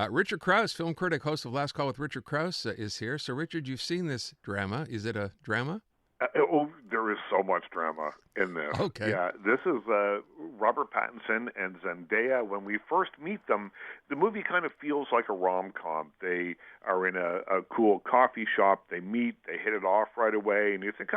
Richard Crouse, film critic, host of Last Call with Richard Crouse, is here. So, Richard, you've seen this drama. Is it a drama? There is so much drama in this. Okay. Yeah, this is Robert Pattinson and Zendaya. When we first meet them, the movie kind of feels like a rom-com. They are in a cool coffee shop. They meet. They hit it off right away, and you think,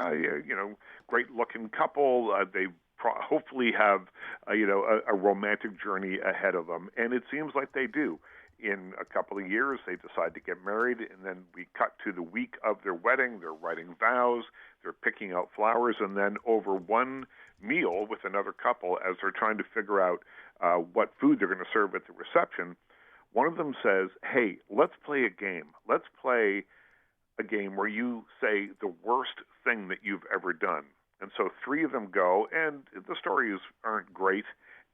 great-looking couple. They hopefully have, a romantic journey ahead of them, and it seems like they do. In a couple of years, they decide to get married, and then we cut to the week of their wedding. They're writing vows, they're picking out flowers, and then over one meal with another couple, as they're trying to figure out what food they're going to serve at the reception, one of them says, "Hey, let's play a game. Let's play a game where you say the worst thing that you've ever done." And so three of them go, and the stories aren't great.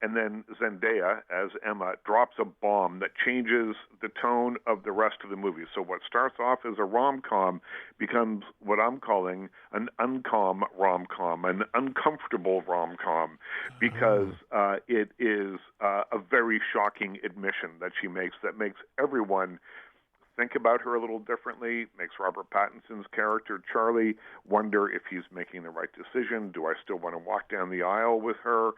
And then Zendaya, as Emma, drops a bomb that changes the tone of the rest of the movie. So what starts off as a rom-com becomes what I'm calling an uncom rom-com, an uncomfortable rom-com, because it is a very shocking admission that she makes that makes everyone think about her a little differently, makes Robert Pattinson's character, Charlie, wonder if he's making the right decision. Do I still want to walk down the aisle with her?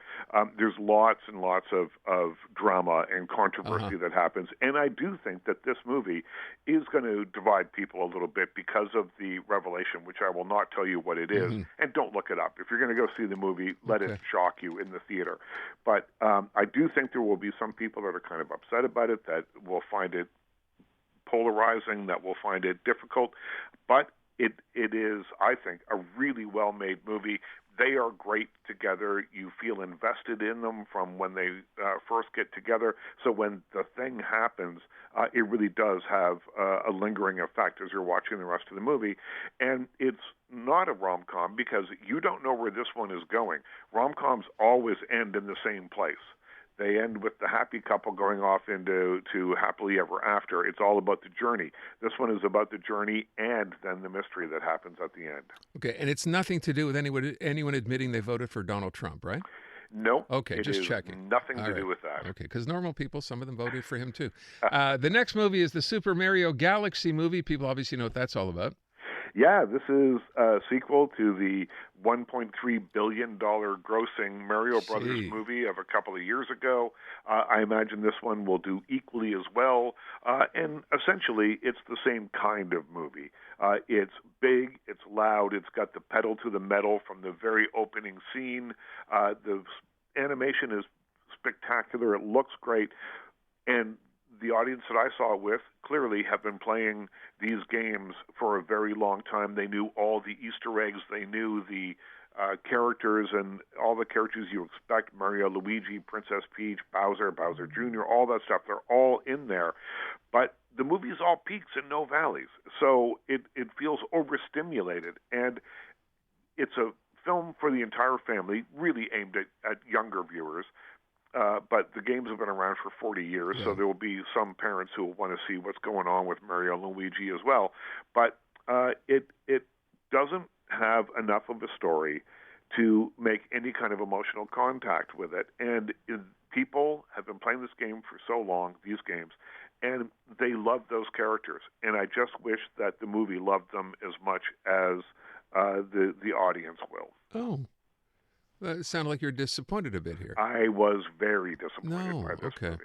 There's lots and lots of drama and controversy that happens. And I do think that this movie is going to divide people a little bit because of the revelation, which I will not tell you what it is. And don't look it up. If you're going to go see the movie, let it shock you in the theater. But I do think there will be some people that are kind of upset about it, that will find it polarizing, that will find it difficult, but it is, I think, a really well-made movie. They are great together. You feel invested in them from when they first get together. So when the thing happens, it really does have a lingering effect as you're watching the rest of the movie. And it's not a rom-com because you don't know where this one is going. Rom-coms always end in the same place. They end with the happy couple going off into happily ever after. It's all about the journey. This one is about the journey and then the mystery that happens at the end. Okay, and it's nothing to do with anyone admitting they voted for Donald Trump, right? No. Okay, just checking. Nothing to do with that. Okay, because normal people, some of them voted for him too. The next movie is the Super Mario Galaxy movie. People obviously know what that's all about. Yeah, this is a sequel to the $1.3 billion grossing Mario Brothers movie of a couple of years ago. I imagine this one will do equally as well. And essentially, it's the same kind of movie. It's big, it's loud, it's got the pedal to the metal from the very opening scene. The animation is spectacular. It looks great. And the audience that I saw it with clearly have been playing these games for a very long time. They knew all the Easter eggs. They knew the characters and all the characters you expect, Mario, Luigi, Princess Peach, Bowser, Bowser Jr., all that stuff. They're all in there. But the movie is all peaks and no valleys. So it feels overstimulated. And it's a film for the entire family, really aimed at younger viewers. But the games have been around for 40 years, so there will be some parents who will want to see what's going on with Mario and Luigi as well. But it doesn't have enough of a story to make any kind of emotional contact with it. And people have been playing this game for so long, these games, and they love those characters. And I just wish that the movie loved them as much as the audience will. Oh. It sounded like you're disappointed a bit here. I was very disappointed by this movie.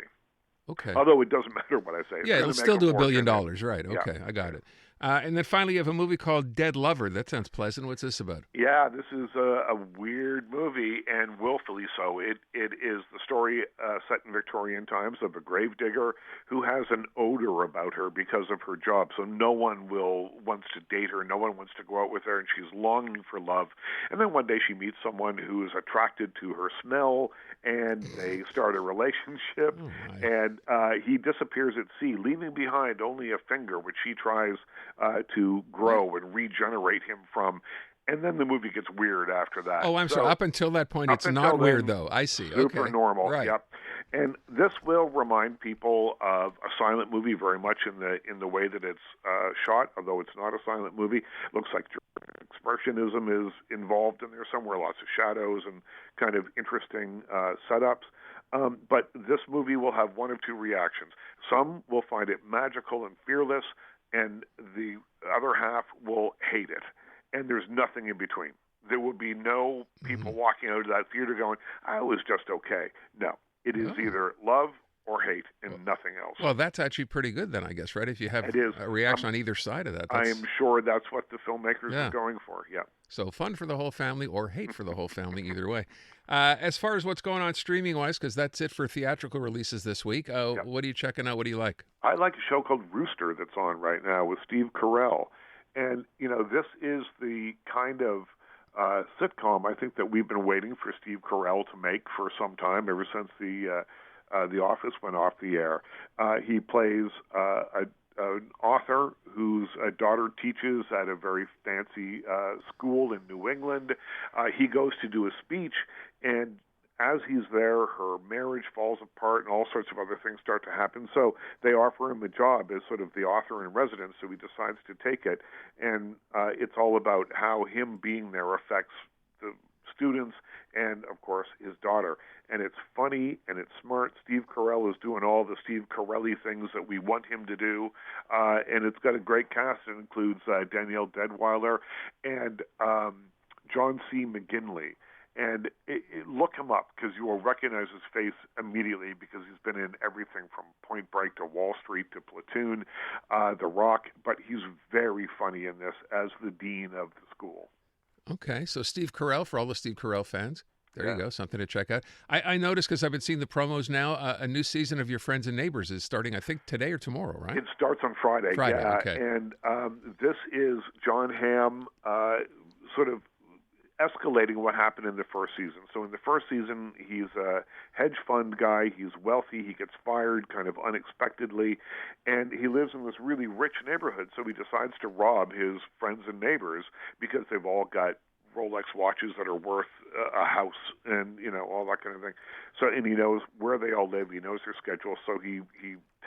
Okay. Although it doesn't matter what I say. Yeah, it'll still do $1 billion, right? Yeah. Okay, I got it. And then finally, you have a movie called Dead Lover. That sounds pleasant. What's this about? Yeah, this is a weird movie, and willfully so. It is the story set in Victorian times of a gravedigger who has an odor about her because of her job. So no one wants to date her. No one wants to go out with her, and she's longing for love. And then one day she meets someone who is attracted to her smell, and they start a relationship. And he disappears at sea, leaving behind only a finger, which she tries to grow and regenerate him from. And then the movie gets weird after that. Oh, I'm sorry. Up until that point, it's not weird, though. I see. Super normal. Right. Yep. And this will remind people of a silent movie very much in the way that it's shot, although it's not a silent movie. Looks like expressionism is involved in there somewhere, lots of shadows and kind of interesting setups. But this movie will have one of two reactions. Some will find it magical and fearless, and the other half will hate it. And there's nothing in between. There will be no people walking out of that theater going, "I was just okay." No, it is either love or hate and nothing else. Well, that's actually pretty good then, I guess, right? If you have a reaction on either side of that. I am sure that's what the filmmakers are going for, yeah. So fun for the whole family or hate for the whole family, either way. As far as what's going on streaming-wise, because that's it for theatrical releases this week, what are you checking out? What do you like? I like a show called Rooster that's on right now with Steve Carell. And, this is the kind of sitcom I think that we've been waiting for Steve Carell to make for some time, ever since The Office went off the air. He plays an author whose daughter teaches at a very fancy school in New England. He goes to do a speech, and as he's there, her marriage falls apart and all sorts of other things start to happen. So they offer him a job as sort of the author in residence, so he decides to take it. And it's all about how him being there affects the students and, of course, his daughter. And it's funny and it's smart. Steve Carell is doing all the Steve Carell-y things that we want him to do. And it's got a great cast. It includes Danielle Deadwyler and John C. McGinley. And look him up, because you will recognize his face immediately, because he's been in everything from Point Break to Wall Street to Platoon, The Rock. But he's very funny in this as the dean of the school. Okay, so Steve Carell, for all the Steve Carell fans. There you go, something to check out. I noticed, because I've been seeing the promos now, a new season of Your Friends and Neighbors is starting, I think, today or tomorrow, right? It starts on Friday. Okay. And this is John Hamm sort of escalating what happened in the first season. So in the first season, he's a hedge fund guy. He's wealthy. He gets fired kind of unexpectedly, and he lives in this really rich neighborhood. So he decides to rob his friends and neighbors because they've all got Rolex watches that are worth a house and, all that kind of thing. So, and he knows where they all live. He knows their schedule. So he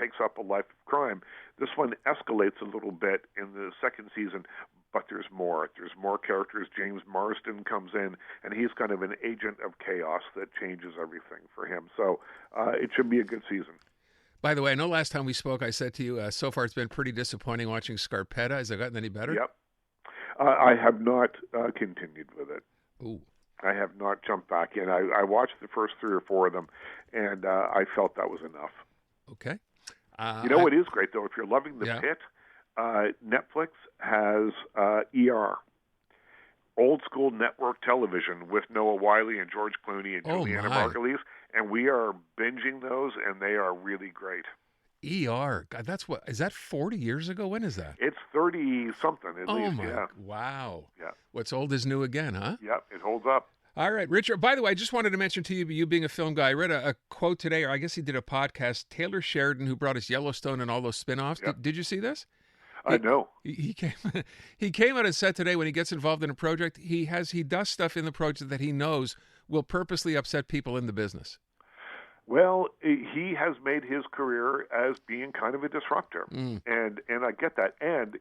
takes up a life of crime. This one escalates a little bit in the second season, but there's more. There's more characters. James Marsden comes in, and he's kind of an agent of chaos that changes everything for him. So it should be a good season. By the way, I know last time we spoke, I said to you, so far it's been pretty disappointing watching Scarpetta. Has it gotten any better? Yep. I have not continued with it. Ooh. I have not jumped back in. I watched the first 3 or 4 of them, and I felt that was enough. Okay. What is great, though? If you're loving The Pit, Netflix has ER, old school network television with Noah Wyle and George Clooney and Juliana Margulies, and we are binging those, and they are really great. ER, God, is that 40 years ago? When is that? It's 30-something at least, Wow. Yeah. What's old is new again, huh? Yep, it holds up. All right, Richard. By the way, I just wanted to mention to you, you being a film guy, I read a quote today, or I guess he did a podcast, Taylor Sheridan, who brought us Yellowstone and all those spinoffs. Yep. Did you see this? I know. He came out and said today when he gets involved in a project, he does stuff in the project that he knows will purposely upset people in the business. Well, he has made his career as being kind of a disruptor, and I get that. And,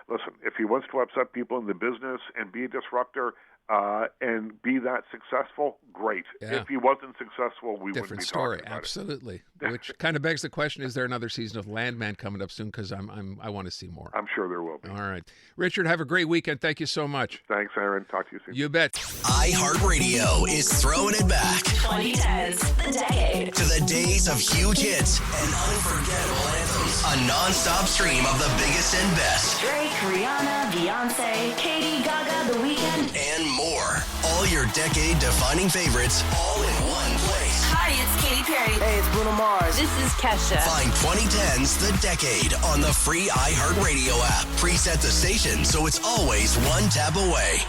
listen, if he wants to upset people in the business and be a disruptor and be that successful, great. Yeah. If he wasn't successful, we wouldn't be story. Talking about Absolutely. Which kind of begs the question, is there another season of Landman coming up soon? Because I want to see more. I'm sure there will be. All right. Richard, have a great weekend. Thank you so much. Thanks, Aaron. Talk to you soon. You bet. iHeartRadio is throwing it back. 2010s, the decade. To the days of huge hits and unforgettable anthems. A non-stop stream of the biggest and best. Drake, Rihanna, Beyonce, Katy, Gaga, The Weeknd, and more. All your decade-defining favorites, all in one place. Hi, it's Katy Perry. Hey, it's Bruno Mars. This is Kesha. Find 2010's The Decade on the free iHeartRadio app. Preset the station so it's always one tap away.